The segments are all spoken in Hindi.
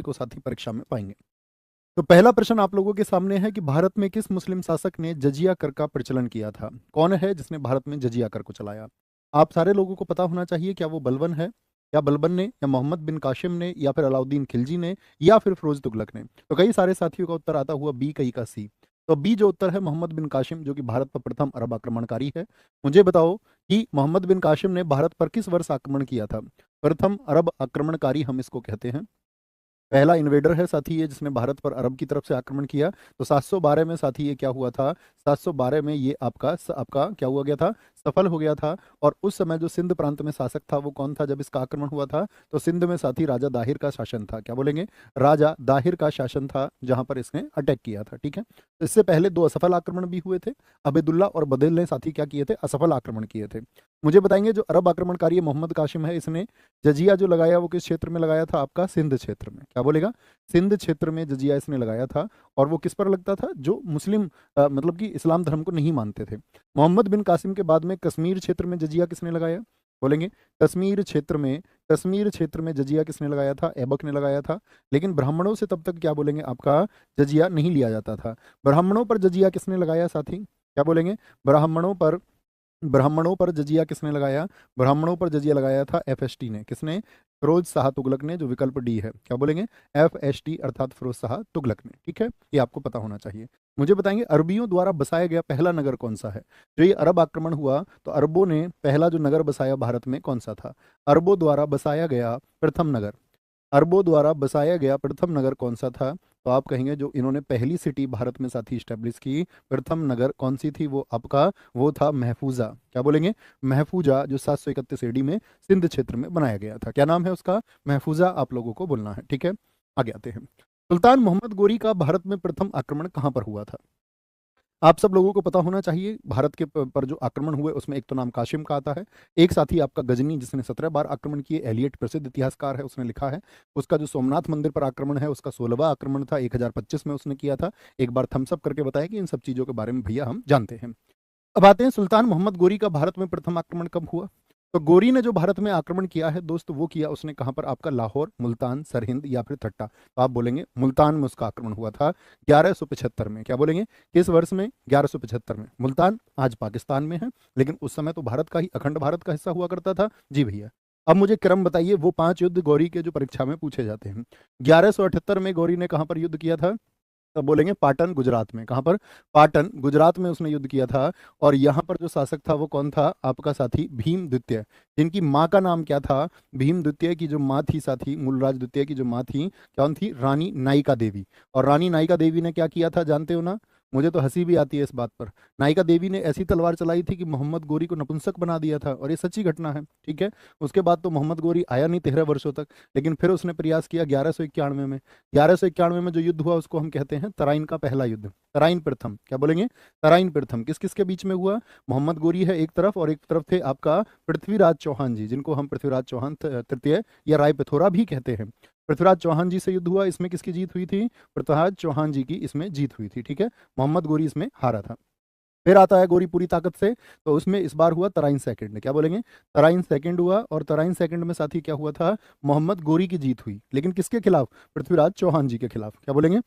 को साथी परीक्षा में पाएंगे। तो पहला प्रश्न आप लोगों के सामने है कि भारत में किस मुस्लिम शासक ने जजिया कर का प्रचलन किया था? कौन है जिसने भारत में जजिया कर को चलाया? आप सारे लोगों को पता होना चाहिए, क्या वो बलबन है, या बलबन ने, या मोहम्मद बिन कासिम ने, या फिर अलाउद्दीन खिलजी ने, या फिर फिरोज तुगलक ने? तो कई सारे साथियों का उत्तर आता हुआ बी, कई का सी। तो बी जो उत्तर है, मोहम्मद बिन कासिम, जो कि भारत पर प्रथम अरब आक्रमणकारी है। मुझे बताओ कि मोहम्मद बिन कासिम ने भारत पर किस वर्ष आक्रमण किया था? प्रथम अरब आक्रमणकारी हम इसको कहते हैं। पहला इन्वेडर है साथी ये, जिसने भारत पर अरब की तरफ से आक्रमण किया। तो 712 में साथी ये क्या हुआ था? 712 में ये आपका क्या हुआ गया था? सफल हो गया था। और उस समय जो सिंध प्रांत में शासक था वो कौन था जब इसका आक्रमण हुआ था? तो सिंध में साथी राजा दाहिर का शासन था। क्या बोलेंगे? राजा दाहिर का शासन था जहां पर इसने अटैक किया था। ठीक है, तो इससे पहले दो असफल आक्रमण भी हुए थे। अबेदुल्ला और बदेल ने साथी क्या किए थे? असफल आक्रमण किए थे। मुझे बताएंगे जो अरब आक्रमणकारी मोहम्मद कासिम है, इसने जजिया जो लगाया वो किस क्षेत्र में लगाया था? आपका सिंध क्षेत्र में। क्या बोलेगा? सिंध क्षेत्र में जजिया इसने लगाया था। और वो किस पर लगता था? जो मुस्लिम मतलब कि इस्लाम धर्म को नहीं मानते थे। मोहम्मद बिन कासिम के बाद में कश्मीर क्षेत्र में जजिया किसने लगाया? बोलेंगे कश्मीर क्षेत्र में जजिया किसने लगाया था? ऐबक ने लगाया था। लेकिन ब्राह्मणों से तब तक क्या बोलेंगे आपका जजिया नहीं लिया जाता था। ब्राह्मणों पर जजिया किसने लगाया साथी? क्या बोलेंगे? ब्राह्मणों पर ब्राह्मणों पर जजिया किसने लगाया? ब्राह्मणों पर जजिया लगाया था एफएसटी ने। किसने? फिरोज शाह तुगलक ने, जो विकल्प डी है। क्या बोलेंगे? एफएसटी अर्थात फिरोज शाह तुगलक ने। ठीक है, ये आपको पता होना चाहिए। मुझे बताएंगे अरबियों द्वारा बसाया गया पहला नगर कौन सा है? जो ये अरब आक्रमण हुआ तो अरबों ने पहला जो नगर बसाया भारत में कौन सा था? अरबों द्वारा बसाया गया प्रथम नगर अरबों द्वारा बसाया गया प्रथम नगर कौन सा था? तो आप कहेंगे जो इन्होंने पहली सिटी भारत में साथी स्टैब्लिश की, प्रथम नगर कौन सी थी? वो आपका वो था महफूजा। क्या बोलेंगे? महफूजा, जो 731 एडी में सिंध क्षेत्र में बनाया गया था। क्या नाम है उसका? महफूजा आप लोगों को बोलना है। ठीक है, आगे आते हैं। सुल्तान मोहम्मद गोरी का भारत में प्रथम आक्रमण कहाँ पर हुआ था? आप सब लोगों को पता होना चाहिए, भारत के पर जो आक्रमण हुए उसमें एक तो नाम काशिम का आता है। एक साथी आपका गजनी, जिसने 17 बार आक्रमण किए। एलियट प्रसिद्ध इतिहासकार है, उसने लिखा है। उसका जो सोमनाथ मंदिर पर आक्रमण है उसका 16वां आक्रमण था, 1025 में उसने किया था। एक बार थम्सअप करके बताया कि इन सब चीज़ों के बारे में भैया हम जानते हैं। अब आते हैं सुल्तान मोहम्मद गोरी का भारत में प्रथम आक्रमण कब हुआ? तो गोरी ने जो भारत में आक्रमण किया है दोस्त, वो किया उसने कहाँ पर? आपका लाहौर, मुल्तान, सरहिंद, या फिर ठट्टा। तो आप बोलेंगे मुल्तान में उसका आक्रमण हुआ था 1175 में। क्या बोलेंगे? किस वर्ष में? 1175 में। मुल्तान आज पाकिस्तान में है, लेकिन उस समय तो भारत का ही, अखंड भारत का हिस्सा हुआ करता था। जी भैया। अब मुझे क्रम बताइए वो 5 युद्ध गौरी के जो परीक्षा में पूछे जाते हैं। 1178 में गौरी ने कहाँ पर युद्ध किया था? तब बोलेंगे पाटन गुजरात में। कहाँ पर? पाटन गुजरात में उसने युद्ध किया था। और यहाँ पर जो शासक था वो कौन था? आपका साथी भीम द्वितीय, जिनकी माँ का नाम क्या था? भीम द्वितीय की जो माँ थी साथी, मूलराज द्वितीय की जो माँ थी, कौन थी? रानी नायिका देवी। और रानी नायिका देवी ने क्या किया था जानते हो ना? मुझे तो हंसी भी आती है इस बात पर। नायिका देवी ने ऐसी तलवार चलाई थी कि मोहम्मद गोरी को नपुंसक बना दिया था, और ये सच्ची घटना है। ठीक है, उसके बाद तो मोहम्मद गोरी आया नहीं 13 वर्षों तक, लेकिन फिर उसने प्रयास किया 1191 में। 1191 में जो युद्ध हुआ उसको हम कहते हैं तराइन का पहला युद्ध, तराइन प्रथम। क्या बोलेंगे? तराइन प्रथम किस किस के बीच में हुआ? मोहम्मद गोरी है एक तरफ, और एक तरफ थे आपका पृथ्वीराज चौहान जी, जिनको हम पृथ्वीराज चौहान तृतीय या राय पिथौरा भी कहते हैं। पृथ्वीराज चौहान जी से युद्ध हुआ, इसमें किसकी जीत हुई थी? पृथ्वीराज चौहान जी की इसमें जीत हुई थी। ठीक है, मोहम्मद गोरी इसमें हारा था। फिर आता है गोरी पूरी ताकत से, तो उसमें इस बार हुआ तराइन सेकंड। क्या बोलेंगे? तराइन सेकंड हुआ, और तराइन सेकंड में साथी क्या हुआ था? मोहम्मद गोरी की जीत हुई, लेकिन किसके खिलाफ? पृथ्वीराज चौहान जी के खिलाफ। क्या बोलेंगे?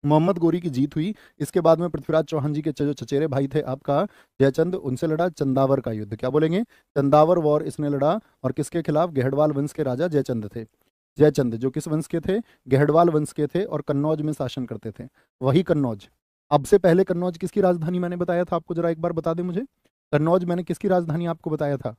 मोहम्मद गोरी की जीत हुई। इसके बाद में पृथ्वीराज चौहान जी के जो चचेरे भाई थे आपका जयचंद, उनसे लड़ा चंदावर का युद्ध। क्या बोलेंगे? चंदावर वॉर इसने लड़ा। और किसके खिलाफ? गहड़वाल वंश के राजा जयचंद थे। जयचंद जो किस वंश के थे? गहड़वाल वंश के थे, और कन्नौज में शासन करते थे। वही कन्नौज। अब से पहले कन्नौज किसकी राजधानी मैंने बताया था आपको? जरा एक बार बता दें मुझे, कन्नौज मैंने किसकी राजधानी आपको बताया था?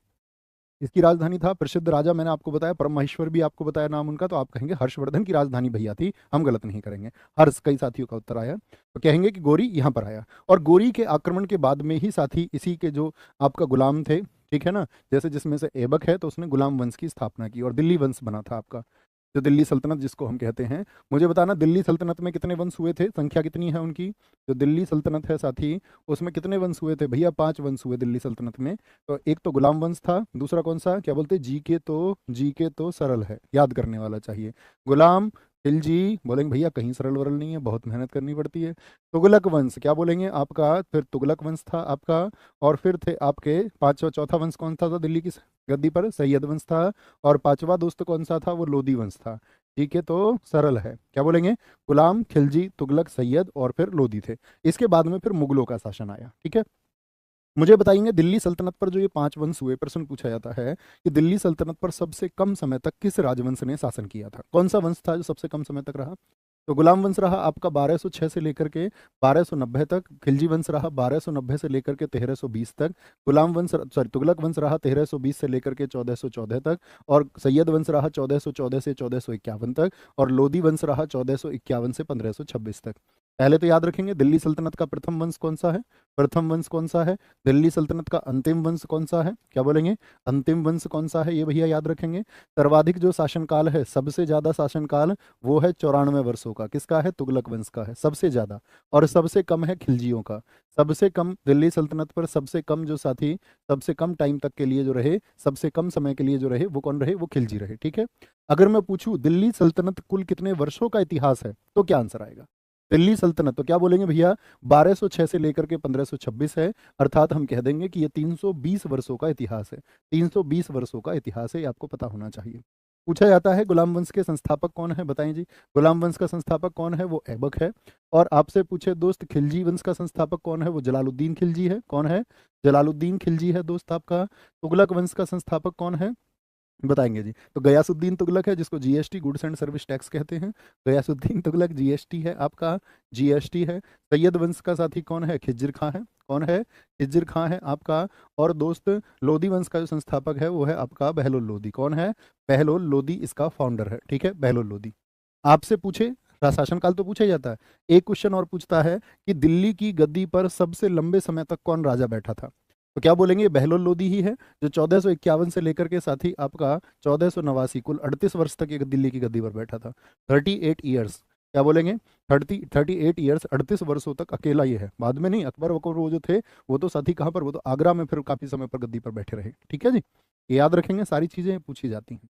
इसकी राजधानी था प्रसिद्ध राजा, मैंने आपको बताया, परम महेश्वर भी आपको बताया नाम उनका, तो आप कहेंगे हर्षवर्धन की राजधानी भैया थी। हम गलत नहीं करेंगे, हर्ष कई साथियों का उत्तर आया, तो कहेंगे कि गोरी यहाँ पर आया। और गोरी के आक्रमण के बाद में ही साथी इसी के जो आपका गुलाम थे, ठीक है ना, जैसे जिसमें से ऐबक है तो उसने गुलाम वंश की स्थापना की, और दिल्ली वंश बना था आपका, जो दिल्ली सल्तनत जिसको हम कहते हैं। मुझे बताना दिल्ली सल्तनत में कितने वंश हुए थे? संख्या कितनी है उनकी? जो दिल्ली सल्तनत है साथी, उसमें कितने वंश हुए थे भैया? 5 वंश हुए दिल्ली सल्तनत में। तो एक तो गुलाम वंश था, दूसरा कौन सा? क्या बोलते? जी के तो सरल है, याद करने वाला चाहिए। गुलाम, खिलजी, बोलेंगे भैया कहीं सरल वरल नहीं है, बहुत मेहनत करनी पड़ती है। तुगलक वंश, क्या बोलेंगे आपका? फिर तुगलक वंश था आपका। और फिर थे आपके पांचवा, चौथा वंश कौन सा था दिल्ली की गद्दी पर? सैयद वंश था। और पांचवा दोस्त कौन सा था? वो लोधी वंश था। ठीक है, तो सरल है। क्या बोलेंगे? गुलाम, खिलजी, तुगलक, सैयद और फिर लोदी थे। इसके बाद में फिर मुगलों का शासन आया। ठीक है, मुझे बताइए दिल्ली सल्तनत पर जो ये 5 वंश हुए, प्रश्न पूछा जाता है कि दिल्ली सल्तनत पर सबसे कम समय तक किस राजवंश ने शासन किया था? कौन सा वंश था जो सबसे कम समय तक रहा? तो गुलाम वंश रहा आपका 1206 से लेकर के 1290 तक। खिलजी वंश रहा 1290 से लेकर के 1320 तक। गुलाम वंश सॉरी तुगलक वंश रहा 1320 से लेकर के 1414 तक। और सैयद वंश रहा 1414 से 1451 तक। और लोदी वंश रहा 1451 से 1526 तक। पहले तो याद रखेंगे दिल्ली सल्तनत का प्रथम वंश कौन सा है? प्रथम वंश कौन सा है? दिल्ली सल्तनत का अंतिम वंश कौन सा है? क्या बोलेंगे? अंतिम वंश कौन सा है, ये भैया याद रखेंगे। सर्वाधिक जो शासनकाल है, सबसे ज्यादा शासनकाल वो है 94 वर्षों का। किसका है? तुगलक वंश का है सबसे ज्यादा। और सबसे कम है खिलजियों का। सबसे कम दिल्ली सल्तनत पर सबसे कम जो साथी सबसे कम टाइम तक के लिए जो रहे, सबसे कम समय के लिए जो रहे, वो कौन रहे? वो खिलजी रहे। ठीक है, अगर मैं पूछूं दिल्ली सल्तनत कुल कितने वर्षों का इतिहास है, तो क्या आंसर आएगा? दिल्ली सल्तनत तो क्या बोलेंगे भैया? 1206 से लेकर के 1526 है। अर्थात हम कह देंगे कि ये 320 वर्षों का इतिहास है। 320 वर्षों का इतिहास है, ये आपको पता होना चाहिए। पूछा जाता है गुलाम वंश के संस्थापक कौन है, बताएं जी। गुलाम वंश का संस्थापक कौन है? वो ऐबक है। और आपसे पूछे दोस्त खिलजी वंश का संस्थापक कौन है? वो जलालुद्दीन खिलजी है। कौन है? जलालुद्दीन खिलजी है दोस्त आपका। तुगलक वंश का संस्थापक कौन है? बताएंगे जी। तो गयासुद्दीन तुगलक है, जिसको GST goods and service tax कहते हैं। गयासुद्दीन तुगलक जीएसटी है आपका, जीएसटी है। सैयद वंश का साथी कौन है? खिज्र खां है। कौन है? खिज्र खां है आपका। और दोस्त लोदी वंश का जो संस्थापक है वो है आपका बहलोल लोदी। कौन है? बहलोल लोदी इसका फाउंडर है। ठीक है, बहलोल लोदी। आपसे पूछे शासनकाल तो पूछा ही जाता है। एक क्वेश्चन और पूछता है कि दिल्ली की गद्दी पर सबसे लंबे समय तक कौन राजा बैठा था? तो क्या बोलेंगे? बहलोल लोदी ही है, जो 1451 से लेकर के साथ ही आपका 1489 कुल 38 वर्ष तक एक दिल्ली की गद्दी पर बैठा था। 38 ईयर्स। क्या बोलेंगे? 38 ईयर्स, 38 वर्षों तक अकेला ये है। बाद में नहीं, अकबर वकबर वो जो थे वो तो साथी कहाँ पर, वो तो आगरा में फिर काफी समय पर गद्दी पर बैठे रहे। ठीक है जी, ये याद रखेंगे, सारी चीजें पूछी जाती हैं।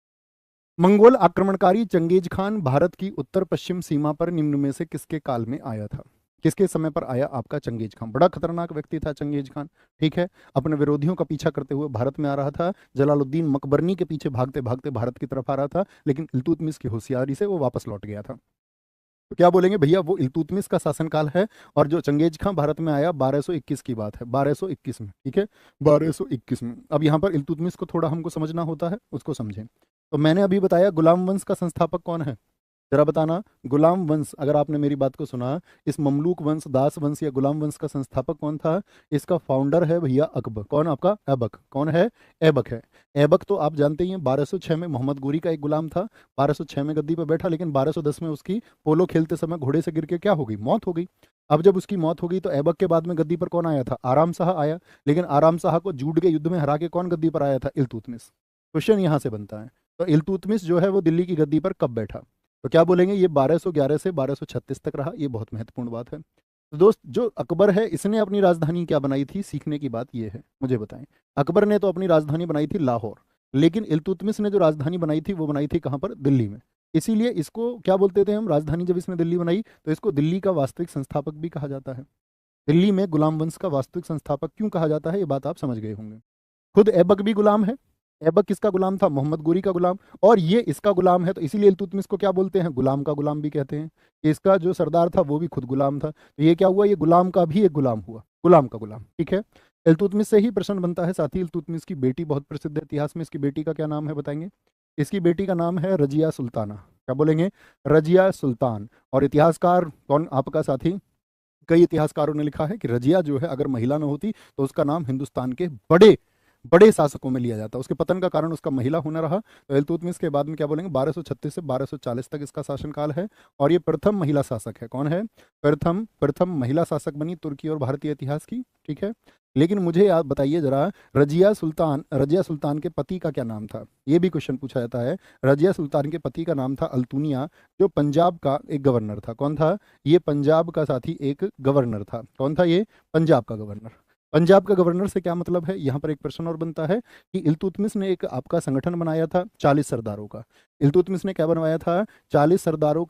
मंगोल आक्रमणकारी चंगेज खान भारत की उत्तर पश्चिम सीमा पर निम्न में से किसके काल में आया था? किसके समय पर आया आपका चंगेज खान? बड़ा खतरनाक व्यक्ति था चंगेज खान। ठीक है, अपने विरोधियों का पीछा करते हुए भारत में आ रहा था। जलालुद्दीन मकबरनी के पीछे भागते भागते भारत की तरफ आ रहा था, लेकिन इल्तुतमिश की होशियारी से वो वापस लौट गया था। तो क्या बोलेंगे भैया? वो इल्तुतमिश का शासनकाल है। और जो चंगेज खान भारत में आया 1221 की बात है, 1221 में। ठीक है, 1221 में। अब यहाँ पर इल्तुतमिश को थोड़ा हमको समझना होता है, उसको समझें। तो मैंने अभी बताया गुलाम वंश का संस्थापक कौन है, जरा बताना। गुलाम वंश, अगर आपने मेरी बात को सुना, इस ममलूक वंश, दास वंश या गुलाम वंश का संस्थापक कौन था? इसका फाउंडर है भैया अकबर। कौन? आपका ऐबक। कौन है? ऐबक है। ऐबक तो आप जानते ही हैं, 1206 में मोहम्मद गोरी का एक गुलाम था। 1206 में गद्दी पर बैठा, लेकिन 1210 में उसकी पोलो खेलते समय घोड़े से गिर के क्या हो गई? मौत हो गई। अब जब उसकी मौत हो गई तो ऐबक के बाद में गद्दी पर कौन आया था? आराम शाह आया। लेकिन आराम शाह को जूट के युद्ध में हरा के कौन गद्दी पर आया था? इल्तुतमिश। क्वेश्चन यहाँ से बनता है, तो इल्तुतमिश जो है वो दिल्ली की गद्दी पर कब बैठा? तो क्या बोलेंगे? ये 1211 से 1236 तक रहा। ये बहुत महत्वपूर्ण बात है। तो दोस्त, जो अकबर है इसने अपनी राजधानी क्या बनाई थी? सीखने की बात ये है, मुझे बताएं। अकबर ने तो अपनी राजधानी बनाई थी लाहौर, लेकिन इल्तुतमिश ने जो राजधानी बनाई थी वो बनाई थी कहाँ पर? दिल्ली में। इसीलिए इसको क्या बोलते थे हम? राजधानी जब इसने दिल्ली बनाई तो इसको दिल्ली का वास्तविक संस्थापक भी कहा जाता है। दिल्ली में गुलाम वंश का वास्तविक संस्थापक क्यों कहा जाता है, ये बात आप समझ गए होंगे। खुद ऐबक भी गुलाम है। ऐबक किसका गुलाम था? मोहम्मद गोरी का गुलाम। और ये इसका गुलाम है, तो इसीलिए इल्तुतमिश को क्या बोलते हैं? गुलाम का गुलाम भी कहते हैं। इसका जो सरदार था वो भी खुद गुलाम था, तो ये क्या हुआ? ये गुलाम का भी एक गुलाम हुआ, गुलाम का गुलाम। ठीक है, इल्तुतमिश से ही प्रश्न बनता है। साथ ही इल्तुतमिश की बेटी बहुत प्रसिद्ध है इतिहास में। इसकी बेटी का क्या नाम है, बताएंगे? इसकी बेटी का नाम है रजिया सुल्ताना। क्या बोलेंगे? रजिया सुल्तान। और इतिहासकार कौन आपका साथी? कई इतिहासकारों ने लिखा है कि रजिया जो है अगर महिला न होती तो उसका नाम हिंदुस्तान के बड़े बड़े शासकों में लिया जाता। उसके पतन का कारण उसका महिला होना रहा। तो इल्तुतमिश के बाद में क्या बोलेंगे? 1236 से 1240 तक इसका शासनकाल है। और ये प्रथम महिला शासक है। कौन है? प्रथम प्रथम महिला शासक बनी तुर्की और भारतीय इतिहास की। ठीक है, लेकिन मुझे याद बताइए जरा, रजिया सुल्तान के पति का क्या नाम था? ये भी क्वेश्चन पूछा जाता है। रजिया सुल्तान के पति का नाम था अल्तुनिया, जो पंजाब का एक गवर्नर था। कौन था? ये पंजाब का साथी एक गवर्नर था। कौन था ये? पंजाब का गवर्नर। पंजाब का गवर्नर से क्या मतलब है, यहाँ पर एक प्रश्न और बनता है कि इल्तुतमिश ने एक आपका संगठन बनाया था 40 सरदारों का। इल्तुतमिश ने क्या बनवाया था, 40 सरदारों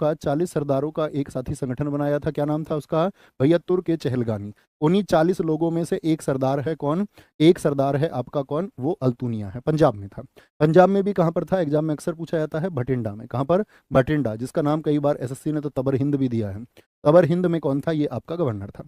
का एक साथी संगठन बनाया था। क्या नाम था उसका, भैया तुर्क ए चहलगानी। उन्हीं 40 लोगों में से एक सरदार है कौन, एक सरदार है आपका कौन, वो अल्तुनिया है, पंजाब में था। पंजाब में भी कहाँ पर था, एग्जाम में अक्सर पूछा जाता है, भटिंडा में। कहाँ पर, भटिंडा, जिसका नाम कई बार एसएससी ने तो तबर हिंद भी दिया है। तबर हिंद में कौन था, ये आपका गवर्नर था।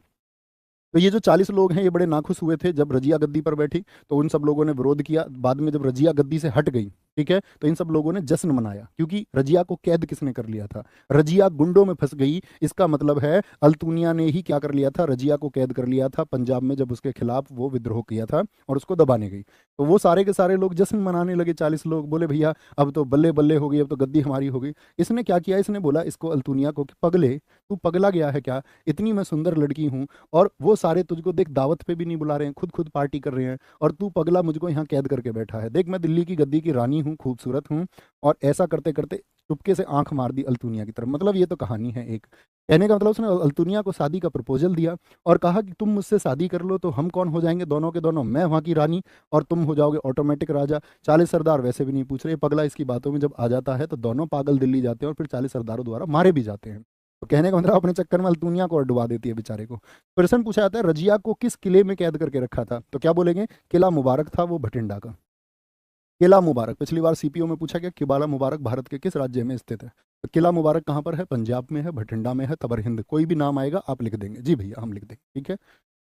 तो ये जो 40 लोग हैं ये बड़े नाखुश हुए थे जब रजिया गद्दी पर बैठी, तो उन सब लोगों ने विरोध किया। बाद में जब रजिया गद्दी से हट गई, ठीक है, तो इन सब लोगों ने जश्न मनाया, क्योंकि रजिया को कैद किसने कर लिया था, रजिया गुंडों में फंस गई। इसका मतलब है अल्तुनिया ने ही क्या कर लिया था, रजिया को कैद कर लिया था पंजाब में, जब उसके खिलाफ वो विद्रोह किया था और उसको दबाने गई। तो वो सारे के सारे लोग जश्न मनाने लगे, 40 लोग बोले भैया अब तो बल्ले बल्ले हो गई, अब तो गद्दी हमारी हो गई। इसने क्या किया, इसने बोला इसको अल्तुनिया को कि पगले तू पगला गया है क्या, इतनी मैं सुंदर लड़की हूँ और वो सारे तुझको देख दावत पे भी नहीं बुला रहे हैं, खुद खुद पार्टी कर रहे हैं, और तू पगला मुझको यहाँ कैद करके बैठा है। देख मैं दिल्ली की गद्दी की रानी हूँ, खूबसूरत हूँ। और ऐसा करते करते चुपके से आंख मार दी अल्तुनिया की तरफ। मतलब ये तो कहानी है एक, कहने का मतलब उसने अल्तुनिया को शादी का प्रपोजल दिया और कहा कि तुम मुझसे शादी कर लो तो हम कौन हो जाएंगे दोनों के दोनों, मैं वहाँ की रानी और तुम हो जाओगे ऑटोमेटिक राजा। 40 सरदार वैसे भी नहीं पूछ रहे, पगला इसकी बातों में जब आ जाता है तो दोनों पागल दिल्ली जाते हैं और फिर 40 सरदारों द्वारा मारे भी जाते हैं। तो कहने का मतलब अपने चक्कर में अल्तुनिया को और डुबा देती है बेचारे को। प्रश्न पूछा जाता है रजिया को किस किले में कैद करके रखा था, तो क्या बोलेंगे, किला मुबारक था वो भटिंडा का। किला मुबारक, पिछली बार सीपीओ में पूछा गया किला मुबारक भारत के किस राज्य में स्थित है, तो किला मुबारक कहाँ पर है, पंजाब में है, भटिंडा में है, तबर हिंद। कोई भी नाम आएगा आप लिख देंगे, जी भैया हम लिख देंगे, ठीक है।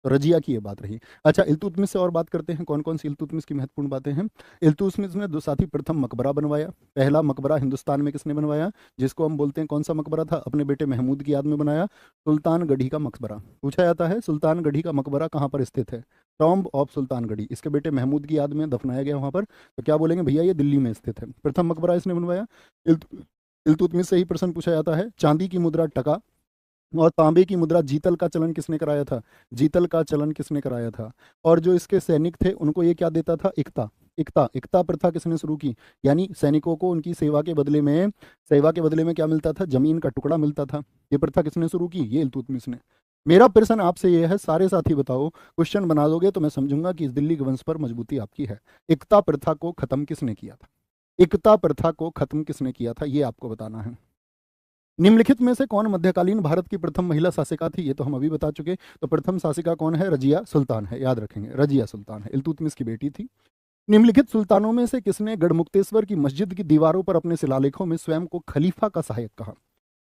तो रजिया की ये बात रही। अच्छा, इल्तुतमिश से और बात करते हैं, कौन कौन सी इल्तुतमिश की महत्वपूर्ण बातें हैं। इल्तुतमिश ने दो साथी प्रथम मकबरा बनवाया। पहला मकबरा हिंदुस्तान में किसने बनवाया, जिसको हम बोलते हैं कौन सा मकबरा था, अपने बेटे महमूद की याद में बनाया, सुल्तानगढ़ी का मकबरा। पूछा जाता है सुल्तानगढ़ी का मकबरा कहाँ पर स्थित है, टॉम्ब ऑफ सुल्तानगढ़ी, इसके बेटे महमूद की याद में दफनाया गया वहाँ पर। तो क्या बोलेंगे भैया, ये दिल्ली में स्थित है, प्रथम मकबरा इसने बनवाया। इल्तुतमिश से ही प्रश्न पूछा जाता है, चांदी की मुद्रा टका और तांबे की मुद्रा जीतल का चलन किसने कराया था, जीतल का चलन किसने कराया था। और जो इसके सैनिक थे उनको ये क्या देता था, इकता। इकता, इकता प्रथा किसने शुरू की, यानी सैनिकों को उनकी सेवा के बदले में क्या मिलता था, जमीन का टुकड़ा मिलता था। ये प्रथा किसने शुरू की, ये इल्तुतमिश ने। मेरा प्रश्न आपसे ये है, सारे साथी बताओ, क्वेश्चन बना दोगे तो मैं समझूंगा कि इस दिल्ली के वंश पर मजबूती आपकी है। इकता प्रथा को खत्म किसने किया था, इकता प्रथा को खत्म किसने किया था, ये आपको बताना है। निम्नलिखित में से कौन मध्यकालीन भारत की प्रथम महिला शासिका थी, ये तो हम अभी बता चुके। तो प्रथम शासिका कौन है, रजिया सुल्तान है, याद रखेंगे, रजिया सुल्तान है, इल्तुतमिश की बेटी थी। निम्नलिखित सुल्तानों में से किसने गढ़मुक्तेश्वर की मस्जिद की दीवारों पर अपने शिलालेखों में स्वयं को खलीफा का सहायक कहा।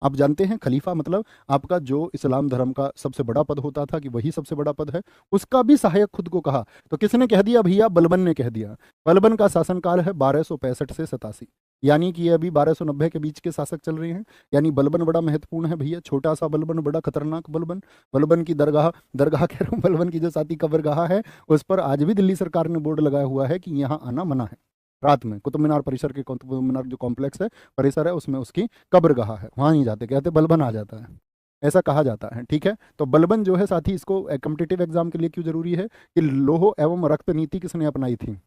आप जानते हैं खलीफा मतलब आपका जो इस्लाम धर्म का सबसे बड़ा पद होता था कि वही सबसे बड़ा पद है, उसका भी सहायक खुद को कहा। तो किसने कह दिया भैया, बलबन ने कह दिया। बलबन का शासनकाल है 1265 से 87, यानी कि ये अभी 1290 के बीच के शासक चल रहे हैं। यानी बलबन बड़ा महत्वपूर्ण है भैया, छोटा सा बलबन बड़ा खतरनाक बलबन। बलबन की दरगाह, दरगाह कह रहा हूँ, बलबन की जो साथी कब्रगाह है उस पर आज भी दिल्ली सरकार ने बोर्ड लगाया हुआ है कि यहाँ आना मना है। रात में कुतुब मीनार परिसर के, कुतुब मीनार जो कॉम्प्लेक्स है, परिसर है, उसमें उसकी कब्रगाह है, वहाँ नहीं जाते, कहते बलबन आ जाता है, ऐसा कहा जाता है, ठीक है। तो बलबन जो है साथी, इसको कॉम्पिटिटिव एग्जाम के लिए क्यों जरूरी है कि लोह एवं रक्त नीति किसने अपनाई थी,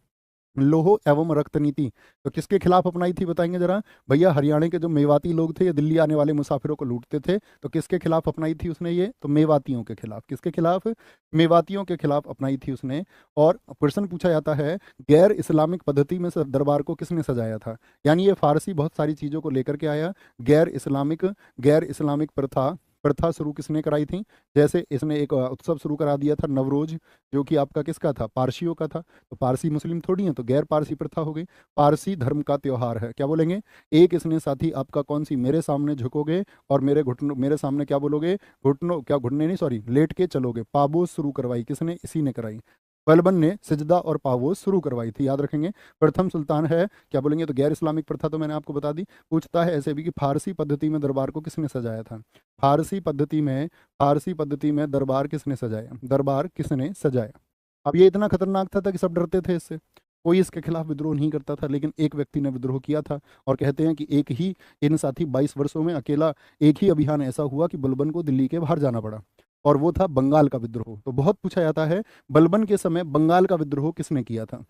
लोह एवं रक्त नीति। तो किसके खिलाफ अपनाई थी बताएंगे जरा भैया, हरियाणा के जो मेवाती लोग थे ये दिल्ली आने वाले मुसाफिरों को लूटते थे, तो किसके खिलाफ अपनाई थी उसने ये, तो मेवातियों के खिलाफ। किसके खिलाफ, मेवातियों के खिलाफ अपनाई थी उसने। और प्रश्न पूछा जाता है, गैर इस्लामिक पद्धति में दरबार को किसने सजाया था, यानी ये फारसी बहुत सारी चीज़ों को लेकर के आया। गैर इस्लामिक प्रथा प्रथा शुरू किसने कराई थी, जैसे इसने एक उत्सव शुरू करा दिया था नवरोज, जो कि आपका किसका था, पारसियों का था। तो पारसी मुस्लिम थोड़ी है, तो गैर पारसी प्रथा हो गई, पारसी धर्म का त्योहार है, क्या बोलेंगे। एक इसने साथी आपका कौन सी, मेरे सामने झुकोगे और मेरे घुटनों, मेरे सामने क्या बोलोगे, घुटनों, क्या घुटने नहीं, सॉरी, लेट के चलोगे, पाबोस शुरू करवाई किसने, इसी ने कराई। बलबन ने सिजदा और पावोस शुरू करवाई थी, याद रखेंगे। प्रथम सुल्तान है, क्या बोलेंगे, तो गैर इस्लामिक प्रथा तो मैंने आपको बता दी। पूछता है ऐसे भी कि फारसी पद्धति में दरबार को किसने सजाया था, फारसी पद्धति में दरबार किसने सजाया, दरबार किसने सजाया। अब ये इतना खतरनाक था कि सब डरते थे इससे, कोई इसके खिलाफ विद्रोह नहीं करता था, लेकिन एक व्यक्ति ने विद्रोह किया था। और कहते हैं कि एक ही इन साथी 22 वर्षों में अकेला एक ही अभियान ऐसा हुआ कि बलबन को दिल्ली के बाहर जाना पड़ा, और वो था बंगाल का विद्रोह। तो बहुत पूछा जाता है बलबन के समय बंगाल का विद्रोह किसने किया था,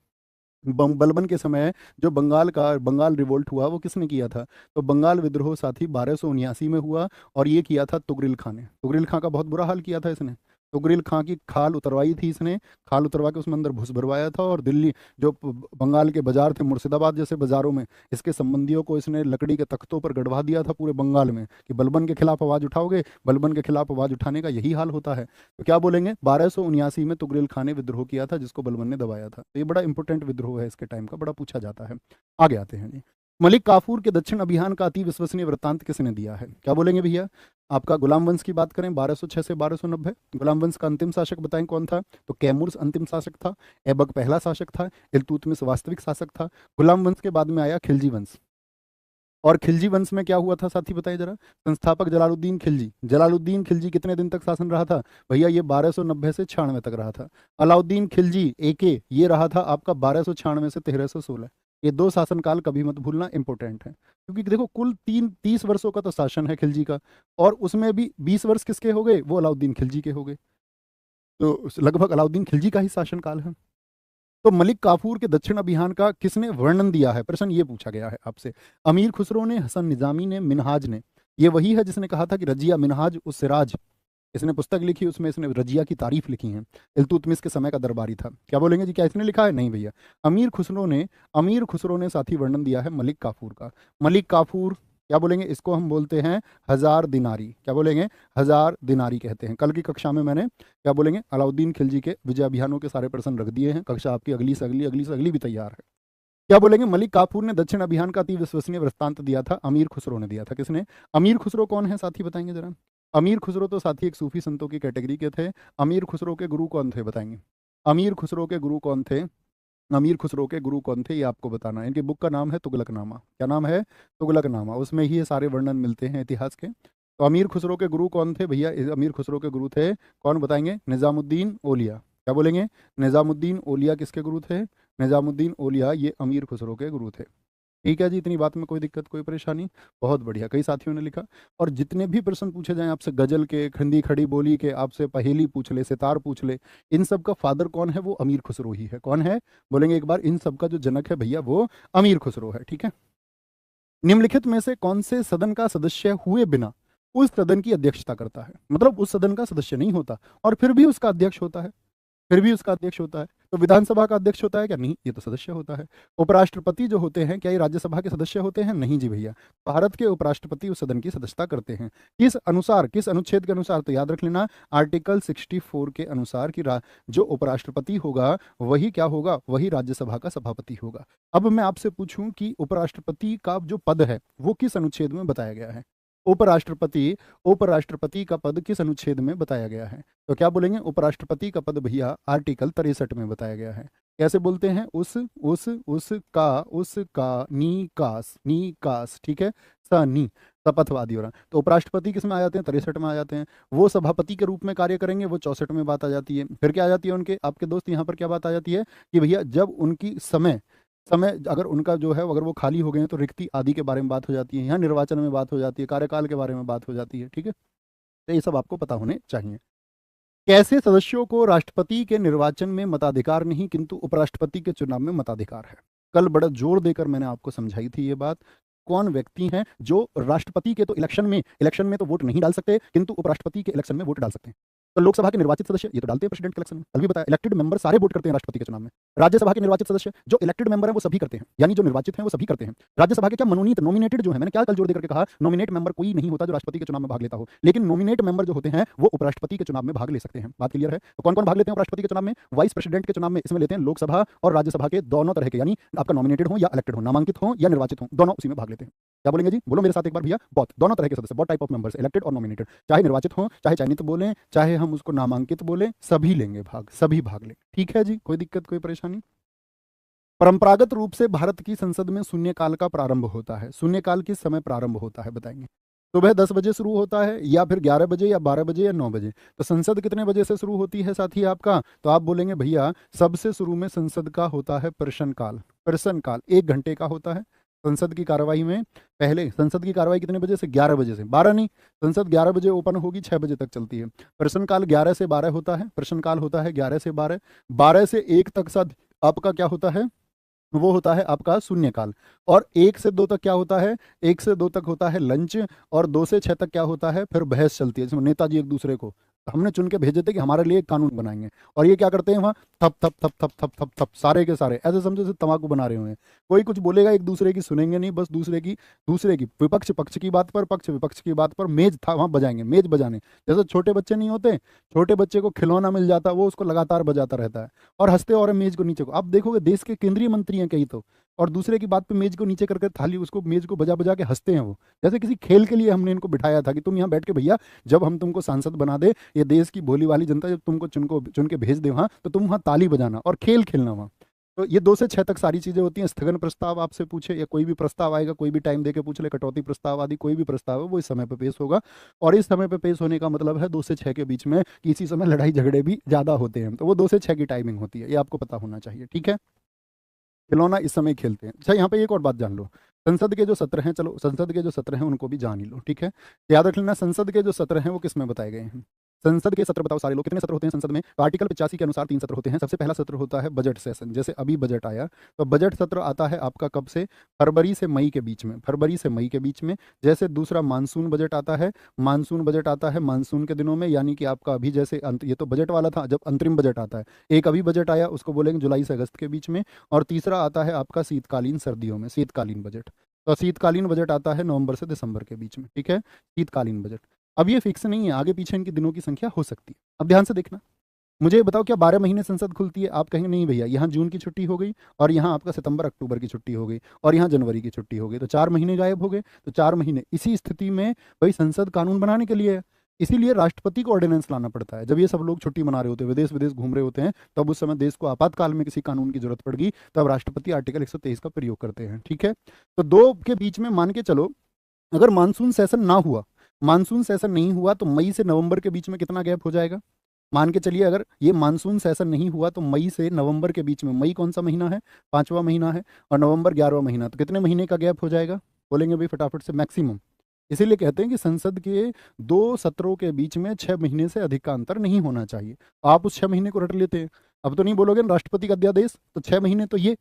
बलबन के समय जो बंगाल रिवोल्ट हुआ वो किसने किया था, तो बंगाल विद्रोह साथी 1279 में हुआ, और ये किया था तुगरिल खां ने। तुगरिल खां का बहुत बुरा हाल किया था इसने। तुगरिल खां की खाल उतरवाई थी इसने, खाल उतरवा के उसमें अंदर घुस भरवाया था, और दिल्ली जो बंगाल के बाजार थे, मुर्शिदाबाद जैसे बाजारों में इसके संबंधियों को इसने लकड़ी के तख्तों पर गड़वा दिया था पूरे बंगाल में, कि बलबन के खिलाफ आवाज उठाओगे, बलबन के खिलाफ आवाज उठाने का यही हाल होता है। तो क्या बोलेंगे, 1279 में तुगरिल खां ने विद्रोह किया था, जिसको बलबन ने दबाया था। तो ये बड़ा इंपॉर्टेंट विद्रोह है इसके टाइम का, बड़ा पूछा जाता है। आगे आते हैं जी। मलिक काफूर के दक्षिण अभियान का अति विश्वसनीय वृत्तांत किसने दिया है? क्या बोलेंगे भैया? आपका गुलाम वंश की बात करें 1206 से 1290, गुलाम वंश का अंतिम शासक बताएं कौन था? तो कैमूर अंतिम शासक था, ऐबक पहला शासक था, इल्तुतमिश वास्तविक शासक था। गुलाम वंश के बाद में आया खिलजी वंश, और खिलजी वंश में क्या हुआ था साथी बताइए जरा? संस्थापक जलालुद्दीन खिलजी। जलालुद्दीन खिलजी कितने दिन तक शासन रहा था भैया? ये 1290 से 96 तक रहा था। अलाउद्दीन खिलजी एके, ये रहा था आपका 1296 से 1316। ये दो शासनकाल कभी मत भूलना, इंपॉर्टेंट है, क्योंकि देखो कुल 30 वर्षों का तो शासन है खिलजी का, और उसमें भी 20 वर्ष किसके हो गए? वो अलाउद्दीन खिलजी के हो गए। तो लगभग अलाउद्दीन खिलजी का ही शासनकाल है। तो मलिक काफूर के दक्षिण अभियान का किसने वर्णन दिया है? प्रश्न ये पूछा गया है आपसे। अमीर खुसरो ने, हसन निजामी ने, मिनहाज ने। ये वही है जिसने कहा था कि रजिया मिनहाज उस सिराज, इसने पुस्तक लिखी, उसमें इसने रजिया की तारीफ लिखी है। इल्तुतमिश के समय का दरबारी था। क्या बोलेंगे जी, क्या इसने लिखा है? नहीं भैया, अमीर खुसरो ने साथी वर्णन दिया है मलिक काफूर का। मलिक काफूर क्या बोलेंगे, इसको हम बोलते हैं 1000 दिनारी। क्या बोलेंगे? 1000 दिनारी कहते हैं। कल की कक्षा में मैंने क्या बोलेंगे, अलाउद्दीन खिलजी के विजय अभियानों के सारे प्रश्न रख दिए हैं। कक्षा आपकी अगली से अगली, अगली से अगली भी तैयार है। क्या बोलेंगे, मलिक काफूर ने दक्षिण अभियान का अति विश्वसनीय वृत्तांत दिया था, अमीर खुसरो ने दिया था। किसने? अमीर खुसरो कौन है साथी बताएंगे जरा? अमीर खुसरो तो साथी एक सूफी संतों की कैटेगरी के थे। अमीर खुसरो के गुरु कौन थे बताएंगे? अमीर खुसरो के गुरु कौन थे? अमीर खुसरो के गुरु कौन थे, ये आपको बताना है। इनकी बुक का नाम है तुगलकनामा। क्या नाम है? तुगलकनामा। उसमें ही ये सारे वर्णन मिलते हैं इतिहास के। तो अमीर खुसरो के गुरु कौन थे भैया? अमीर खुसरो के गुरु थे कौन बताएंगे? निज़ामुद्दीन औलिया। क्या बोलेंगे? निज़ामुद्दीन औलिया किसके गुरु थे? निज़ामुद्दीन औलिया ये अमीर खुसरो के गुरु थे। ठीक है जी, इतनी बात में कोई दिक्कत, कोई परेशानी? बहुत बढ़िया, कई साथियों ने लिखा। और जितने भी प्रश्न पूछे जाएं आपसे, गजल के, खंडी खड़ी बोली के, आपसे पहेली पूछ ले, सितार पूछ ले, इन सब का फादर कौन है? वो अमीर खुसरो ही है। कौन है बोलेंगे एक बार? इन सब का जो जनक है भैया वो अमीर खुसरो है। ठीक है। निम्नलिखित में से कौन से सदन का सदस्य हुए बिना उस सदन की अध्यक्षता करता है? मतलब उस सदन का सदस्य नहीं होता और फिर भी उसका अध्यक्ष होता है, फिर भी उसका अध्यक्ष होता है। तो विधानसभा का अध्यक्ष होता है क्या? नहीं, ये तो सदस्य होता है। उपराष्ट्रपति जो होते हैं, क्या ये राज्यसभा के सदस्य होते हैं? नहीं जी भैया, भारत के उपराष्ट्रपति उस सदन की सदस्यता करते हैं। किस अनुसार, किस अनुच्छेद के अनुसार? तो याद रख लेना, आर्टिकल 64 के अनुसार कि जो उपराष्ट्रपति होगा वही क्या होगा? वही राज्यसभा का सभापति होगा। अब मैं आपसे पूछूं कि उपराष्ट्रपति का जो पद है वो किस अनुच्छेद में बताया गया है? उपराष्ट्रपति, उपराष्ट्रपति का पद किस अनुच्छेद में बताया गया है? तो क्या बोलेंगे? उपराष्ट्रपति का पद भैया आर्टिकल 63 में बताया गया है। कैसे बोलते हैं? उसका नी कास, ठीक है, स नी, शपथवादी हो रहा। तो उपराष्ट्रपति किस में आ जाते हैं? 63 में आ जाते हैं। वो सभापति के रूप में कार्य करेंगे, वो 64 में बात आ जाती है। फिर क्या आ जाती है उनके, आपके दोस्त यहाँ पर क्या बात आ जाती है कि भैया जब उनकी समय समय अगर उनका जो है, अगर वो खाली हो गए हैं तो रिक्ति आदि के बारे में बात हो जाती है। यहाँ निर्वाचन में बात हो जाती है, कार्यकाल के बारे में बात हो जाती है। ठीक है, तो ये सब आपको पता होने चाहिए। कैसे सदस्यों को राष्ट्रपति के निर्वाचन में मताधिकार नहीं किंतु उपराष्ट्रपति के चुनाव में मताधिकार है? कल बड़ा जोर देकर मैंने आपको समझाई थी ये बात। कौन व्यक्ति हैं जो राष्ट्रपति के तो इलेक्शन में तो वोट नहीं डाल सकते किंतु उपराष्ट्रपति के इलेक्शन में वोट डाल सकते हैं? तो लोकसभा के निर्वाचित सदस्य ये तो डालते हैं प्रेसिडेंट के इलेक्शन में, कल भी बताया, इलेक्टेड मेंबर सारे वोट करते हैं राष्ट्रपति के चुनाव में। राज्यसभा के निर्वाचित सदस्य जो इलेक्टेड मेंबर हैं वो सभी करते हैं, यानी जो निर्वाचित हैं वो सभी करते हैं। राज्यसभा के क्या मनोनीत, नॉमिनेटेड जो है, मैंने क्या कल जोर देकर के कहा, नॉमिनेट मेंबर कोई नहीं होता जो राष्ट्रपति के चुनाव में भाग लेता हो, लेकिन नॉमिनेट मेंबर जो होते हैं वो उपराष्ट्रपति के चुनाव में भाग ले सकते हैं। बात क्लियर है? तो कौन कौन भाग लेते हैं उपराष्ट्रपति के चुनाव में? वाइस प्रेसिडेंट के चुनाव में इसमें लेते हैं लोकसभा और राज्यसभा के दोनों तरह के, यानी आपका नॉमिनेटेड हो या इलेक्टेड हो, नामांकित हो या निर्वाचित हो, दोनों उसी में भाग लेते हैं। क्या बोलेंगे जी? बोलो मेरे साथ एक बार भैया, बहुत, दोनों तरह के सदस्य, बहुत टाइप ऑफ मेंबर्स, इलेक्टेड और नॉमिनेटेड, चाहे निर्वाचित हो, चाहे चयनित बोलें, चाहे हम उसको नामांकित बोले, सभी लेंगे भाग, सभी भाग लेंगे। ठीक है जी, कोई दिक्कत, कोई परेशानी? परंपरागत रूप से भारत की संसद में शून्यकाल का प्रारंभ होता है। शून्यकाल किस समय प्रारंभ होता है बताएंगे? सुबह 10 बजे शुरू होता है, या फिर 11 बजे, या 12 बजे, या 9 बजे? तो संसद कितने बजे से शुरू होती है साथी आपका? तो आप बोलेंगे भैया सबसे शुरू में संसद का होता है प्रश्नकाल। प्रश्नकाल 1 घंटे का होता है संसद की कार्रवाई में। पहले संसद की कार्रवाई कितने बजे से? 11 बजे से, 12 नहीं। संसद 11 बजे ओपन होगी, 6 बजे तक चलती है। प्रश्नकाल 11 से 12 होता है, प्रश्नकाल होता है 11 से 12। 12 से 1 तक साथ आपका क्या होता है? वो होता है आपका शून्यकाल। और 1 से 2 तक क्या होता है? 1 से 2 तक होता है लंच, और 2 से 6 तक क्या होता है? फिर बहस चलती है, जिसमें नेताजी एक दूसरे को हमने चुन के भेजे थे कि हमारे लिए एक कानून बनाएंगे, और ये क्या करते हैं वहाँ, थप थप थप थप थप थप थप सारे के सारे ऐसे समझो जैसे तम्बाकू बना रहे हुए हैं। कोई कुछ बोलेगा एक दूसरे की सुनेंगे नहीं, बस दूसरे की विपक्ष पक्ष की बात पर, पक्ष विपक्ष की बात पर मेज था वहाँ बजाएंगे, मेज बजाने। जैसे छोटे बच्चे नहीं होते, छोटे बच्चे को खिलौना मिल जाता, वो उसको लगातार बजाता रहता है और हंसते और मेज को नीचे को। आप देखोगे देश के केंद्रीय मंत्री हैं कई तो, और दूसरे की बात पे मेज को नीचे करके थाली उसको मेज को बजा बजा के हंसते हैं वो, जैसे किसी खेल के लिए हमने इनको बिठाया था कि तुम यहाँ बैठ के भैया, जब हम तुमको सांसद बना दे, ये देश की भोली वाली जनता जब तुमको चुन के भेज दे वहाँ, तो तुम वहाँ ताली बजाना और खेल खेलना वहाँ। तो ये 2 से 6 तक सारी चीजें होती हैं। स्थगन प्रस्ताव आपसे पूछे या कोई भी प्रस्ताव आएगा, कोई भी टाइम देके पूछ ले, कटौती प्रस्ताव आदि कोई भी प्रस्ताव है वो इस समय पे पेश होगा, और इस समय पे पेश होने का मतलब है 2 से 6 के बीच में, कि इसी समय लड़ाई झगड़े भी ज्यादा होते हैं, तो वो 2 से 6 की टाइमिंग होती है, ये आपको पता होना चाहिए, ठीक है। खिलौना इस समय खेलते हैं। अच्छा, यहाँ पे एक और बात जान लो, संसद के जो सत्र हैं, चलो संसद के जो सत्र हैं उनको भी जान ही लो, ठीक है। याद रख लेना, संसद के जो सत्र हैं वो किस में बताए गए हैं। संसद के सत्र बताओ सारे लोग, कितने सत्र होते हैं संसद में। तो आर्टिकल 85 के अनुसार 3 सत्र होते हैं। सबसे पहला सत्र होता है बजट सेशन, जैसे अभी बजट आया, तो बजट सत्र आता है आपका कब से, फरवरी से मई के बीच में, फरवरी से मई के बीच में। जैसे दूसरा मानसून बजट आता है, मानसून बजट आता है मानसून के दिनों में, यानी कि आपका अभी जैसे ये तो बजट वाला था, जब अंतरिम बजट आता है, एक अभी बजट आया उसको बोलेंगे जुलाई से अगस्त के बीच में, और तीसरा आता है आपका शीतकालीन, सर्दियों में शीतकालीन बजट। तो शीतकालीन बजट आता है नवंबर से दिसंबर के बीच में, ठीक है, शीतकालीन बजट। अब ये फिक्स नहीं है, आगे पीछे इनकी दिनों की संख्या हो सकती है। अब ध्यान से देखना, मुझे ये बताओ क्या 12 महीने संसद खुलती है। आप कहेंगे नहीं भैया, यहाँ जून की छुट्टी हो गई, और यहाँ आपका सितंबर अक्टूबर की छुट्टी हो गई, और यहाँ जनवरी की छुट्टी हो गई, तो 4 महीने गायब हो गए। तो 4 महीने, इसी स्थिति में भाई संसद कानून बनाने के लिए है, इसीलिए राष्ट्रपति को ऑर्डिनेंस लाना पड़ता है। जब ये सब लोग छुट्टी मना रहे होते हैं, विदेश विदेश घूम रहे होते हैं, तब उस समय देश को आपातकाल में किसी कानून की जरूरत पड़गी, तब राष्ट्रपति आर्टिकल 123 का प्रयोग करते हैं, ठीक है। तो 2 के बीच में मान के चलो, अगर मानसून सेशन ना हुआ, मानसून सेशन नहीं हुआ, तो मई से नवंबर के बीच में कितना गैप हो जाएगा। मान के चलिए अगर ये मानसून सेशन नहीं हुआ, तो मई से नवंबर के बीच में, मई कौन सा महीना है, 5वां महीना है, और नवंबर 11वां महीना, तो कितने महीने का गैप हो जाएगा, बोलेंगे भाई फटाफट से, मैक्सिमम। इसीलिए कहते हैं कि संसद के 2 सत्रों के बीच में 6 महीने से अधिक का अंतर नहीं होना चाहिए। आप उस 6 महीने को रट लेते हैं। अब तो नहीं बोलोगे ना राष्ट्रपति का अध्यादेश, तो 6 महीने तो ये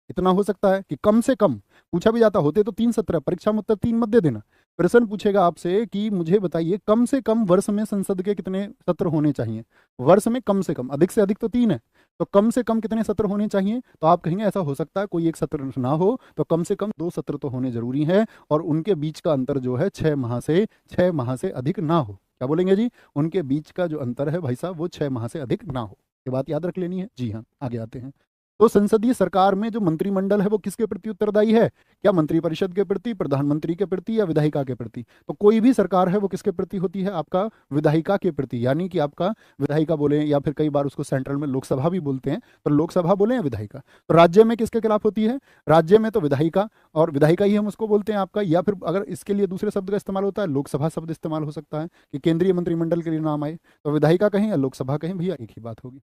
इतना हो सकता है कि कम से कम, पूछा भी जाता, होते तो 3 सत्र, परीक्षा में उत्तर 3 मत दे देना। प्रश्न पूछेगा आपसे कि मुझे बताइए कम से कम वर्ष में संसद के कितने सत्र होने चाहिए। वर्ष में कम से कम, अधिक से अधिक तो 3 है, तो कम से कम कितने सत्र होने चाहिए। तो आप कहेंगे ऐसा हो सकता है कोई एक सत्र ना हो, तो कम से कम 2 सत्र तो होने जरूरी है, और उनके बीच का अंतर जो है 6 माह से अधिक ना हो। क्या बोलेंगे जी, उनके बीच का जो अंतर है भाई साहब वो 6 माह से अधिक ना हो। ये बात याद रख लेनी है। जी हाँ, आगे आते हैं। तो संसदीय सरकार में जो मंत्रिमंडल है वो किसके प्रति उत्तरदायी है, क्या मंत्रिपरिषद के प्रति, प्रधानमंत्री के प्रति, या विधायिका के प्रति। तो कोई भी सरकार है वो किसके प्रति होती है, आपका विधायिका के प्रति, यानी कि आपका विधायिका बोले, या फिर कई बार उसको सेंट्रल में लोकसभा भी बोलते हैं, तो लोकसभा बोले या विधायिका। तो राज्य में किसके खिलाफ होती है, राज्य में तो विधायिका, और विधायिका ही हम उसको बोलते हैं आपका, या फिर अगर इसके लिए दूसरे शब्द का इस्तेमाल होता है, लोकसभा शब्द इस्तेमाल हो सकता है कि केंद्रीय मंत्रिमंडल के लिए नाम आए, तो विधायिका कहें या लोकसभा कहें, भैया एक ही बात होगी।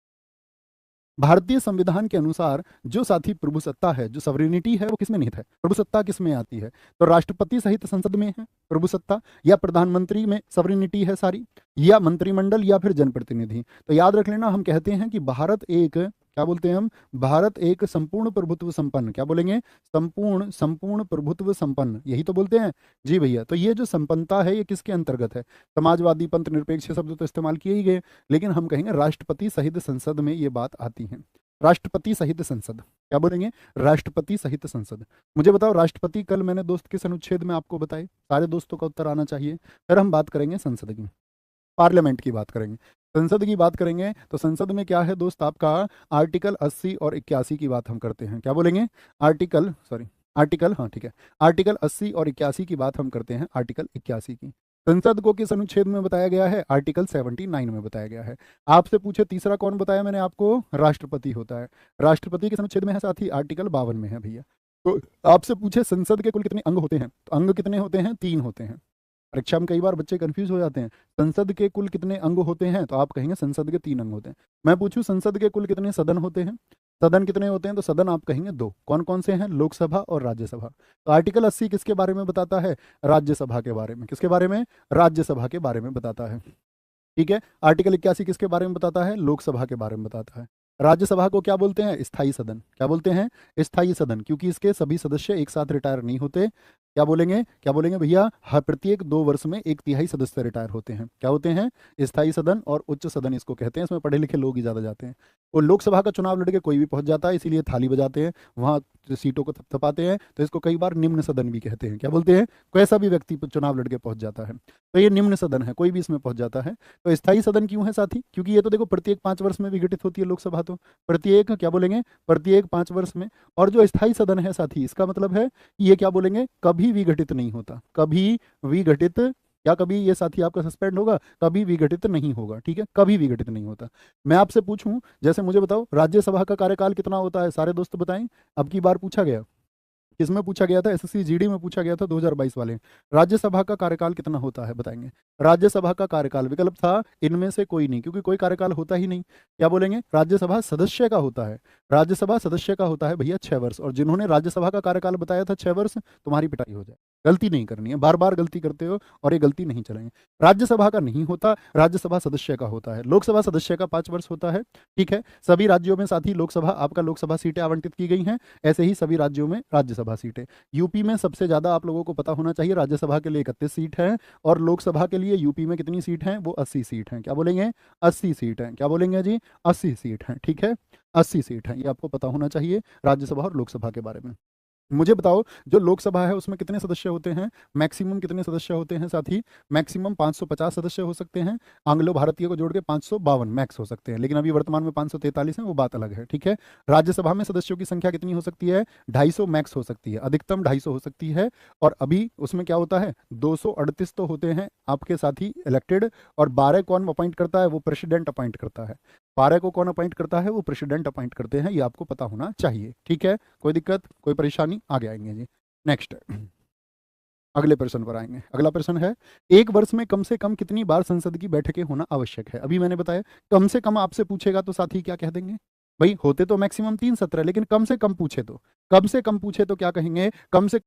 भारतीय संविधान के अनुसार जो साथी प्रभुसत्ता है, जो सॉवरेनिटी है, वो किसमें निहित है, प्रभुसत्ता किसमें आती है। तो राष्ट्रपति सहित संसद में है प्रभुसत्ता, या प्रधानमंत्री में सॉवरेनिटी है सारी, या मंत्रिमंडल, या फिर जनप्रतिनिधि। तो याद रख लेना, हम कहते हैं कि भारत एक, क्या बोलते हैं हम, भारत एक संपूर्ण प्रभुत्व संपन्न, क्या बोलेंगे, संपूर्ण प्रभुत्व संपन्न, यही तो बोलते हैं जी भैया। तो ये जो संपन्नता है ये किसके अंतर्गत है, समाजवादी, पंथ निरपेक्ष शब्द तो इस्तेमाल किए ही गए, लेकिन हम कहेंगे राष्ट्रपति सहित संसद में ये बात आती है। राष्ट्रपति सहित संसद, क्या बोलेंगे, राष्ट्रपति सहित संसद। मुझे बताओ राष्ट्रपति कल मैंने दोस्त किस अनुच्छेद में आपको बताए, सारे दोस्तों का उत्तर आना चाहिए। फिर हम बात करेंगे संसद की, पार्लियामेंट की बात करेंगे, संसद की बात करेंगे। तो संसद में क्या है दोस्त, आपका आर्टिकल 80 और 81 की बात हम करते हैं। क्या बोलेंगे, आर्टिकल हाँ ठीक है, आर्टिकल 80 और 81 की बात हम करते हैं, आर्टिकल 81 की। संसद को किस अनुच्छेद में बताया गया है, आर्टिकल 79 में बताया गया है। आपसे पूछे तीसरा कौन बताया मैंने आपको, राष्ट्रपति होता है। राष्ट्रपति किस अनुच्छेद में है साथी, आर्टिकल 52 में है भैया। तो आपसे पूछे संसद के कुल कितने अंग होते हैं, तो अंग कितने होते हैं, 3 होते हैं। परीक्षा में कई बार बच्चे कंफ्यूज हो जाते हैं, संसद के कुल कितने अंग होते हैं, तो आप कहेंगे संसद के 3 अंग होते हैं। मैं पूछूं संसद के कुल कितने सदन होते हैं, सदन कितने होते हैं, तो सदन आप कहेंगे 2। कौन कौन से हैं, लोकसभा और राज्यसभा। तो आर्टिकल 80 किसके बारे में बताता है, राज्यसभा के बारे में। किसके बारे में, राज्यसभा के बारे में बताता है, ठीक है। आर्टिकल 81 किसके बारे में बताता है, लोकसभा के बारे में बताता है। राज्यसभा को क्या बोलते हैं, स्थायी सदन। क्या बोलते हैं, स्थायी सदन, क्योंकि इसके सभी सदस्य एक साथ रिटायर नहीं होते, क्या बोलेंगे, क्या बोलेंगे भैया, हर प्रत्येक 2 वर्ष में 1/3 सदस्य रिटायर होते हैं। क्या होते हैं, स्थायी सदन और उच्च सदन इसको कहते हैं, इसमें पढ़े लिखे लोग ही ज़्यादा जाते हैं। और लोकसभा का चुनाव लड़के कोई भी पहुंच जाता है, इसीलिए थाली बजाते हैं, वहाँ सीटों को थपथपाते हैं, तो इसको कई बार निम्न सदन भी कहते हैं। क्या बोलते हैं, कैसा भी व्यक्ति चुनाव लड़के पहुंच जाता है, तो ये निम्न सदन है, कोई भी इसमें पहुंच जाता है। तो स्थायी सदन क्यों है साथी, क्योंकि ये तो देखो प्रत्येक 5 वर्ष में विघटित होती है लोकसभा, तो प्रत्येक, क्या बोलेंगे, प्रत्येक 5 वर्ष में। और जो स्थायी सदन है साथी, इसका मतलब है कि ये, क्या बोलेंगे, कभी विघटित नहीं होता, कभी विघटित, क्या कभी ये साथी आपका सस्पेंड होगा, कभी विघटित नहीं होगा, ठीक है, कभी विघटित नहीं होता। मैं आपसे पूछूं, जैसे मुझे बताओ राज्यसभा का कार्यकाल कितना होता है, सारे दोस्त बताएं। अब की बार पूछा गया, किसमें पूछा गया था, एसएससी जीडी में पूछा गया था 2022 वाले, राज्यसभा का कार्यकाल कितना होता है बताएंगे। राज्यसभा का कार्यकाल विकल्प था इनमें से कोई नहीं, क्योंकि कोई कार्यकाल होता ही नहीं। क्या बोलेंगे, राज्यसभा सदस्य का होता है, राज्यसभा सदस्य का होता है भैया 6 वर्ष। और जिन्होंने राज्यसभा का कार्यकाल बताया था 6 वर्ष, तुम्हारी पिटाई हो जाए, गलती नहीं करनी है, बार बार गलती करते हो और ये गलती नहीं चलेंगे। राज्यसभा का नहीं होता, राज्यसभा सदस्य का होता है। लोकसभा सदस्य का 5 वर्ष होता है, ठीक है। सभी राज्यों में साथी लोकसभा, आपका लोकसभा सीटें आवंटित की गई हैं, ऐसे ही सभी राज्यों में राज्यसभा सीटें। यूपी में सबसे ज्यादा आप लोगों को पता होना चाहिए, राज्यसभा के लिए 31 सीट है, और लोकसभा के लिए यूपी में कितनी सीट है, वो 80 सीट है। क्या बोलेंगे, 80 सीट है। क्या बोलेंगे जी, 80 सीट है, ठीक है, 80 सीट है, ये आपको पता होना चाहिए राज्यसभा और लोकसभा के बारे में। मुझे बताओ, जो लोकसभा है उसमें कितने सदस्य होते हैं, मैक्सिमम कितने सदस्य होते हैं साथी, मैक्सिमम 550 सदस्य हो सकते हैं, आंग्लो भारतीय को जोड़ के 552 मैक्स हो सकते हैं, लेकिन अभी वर्तमान में 543 है, वो बात अलग है, ठीक है। राज्यसभा में सदस्यों की संख्या कितनी हो सकती है, 250 मैक्स हो सकती है, अधिकतम 250 हो सकती है। और अभी उसमें क्या होता है, 238 तो होते हैं आपके साथी इलेक्टेड, और 12 कौन अपॉइंट करता है, वो प्रेसिडेंट अपॉइंट करता है। 12 को कौन अपॉइंट करता है, वो प्रेसिडेंट अपॉइंट करते हैं, ये आपको पता होना चाहिए, ठीक है। कोई दिक्कत, कोई परेशानी, आगे आएंगे जी। नेक्स्ट, अगले प्रश्न पर आएंगे। अगला प्रश्न है, एक वर्ष में कम से कम कितनी बार संसद की बैठकें होना आवश्यक है। अभी मैंने बताया कम से कम आपसे पूछेगा तो साथी क्या कह देंगे, भाई होते तो मैक्सिमम 3 सत्र, लेकिन कम से कम पूछे तो, कम से कम पूछे तो क्या कहेंगे, कम से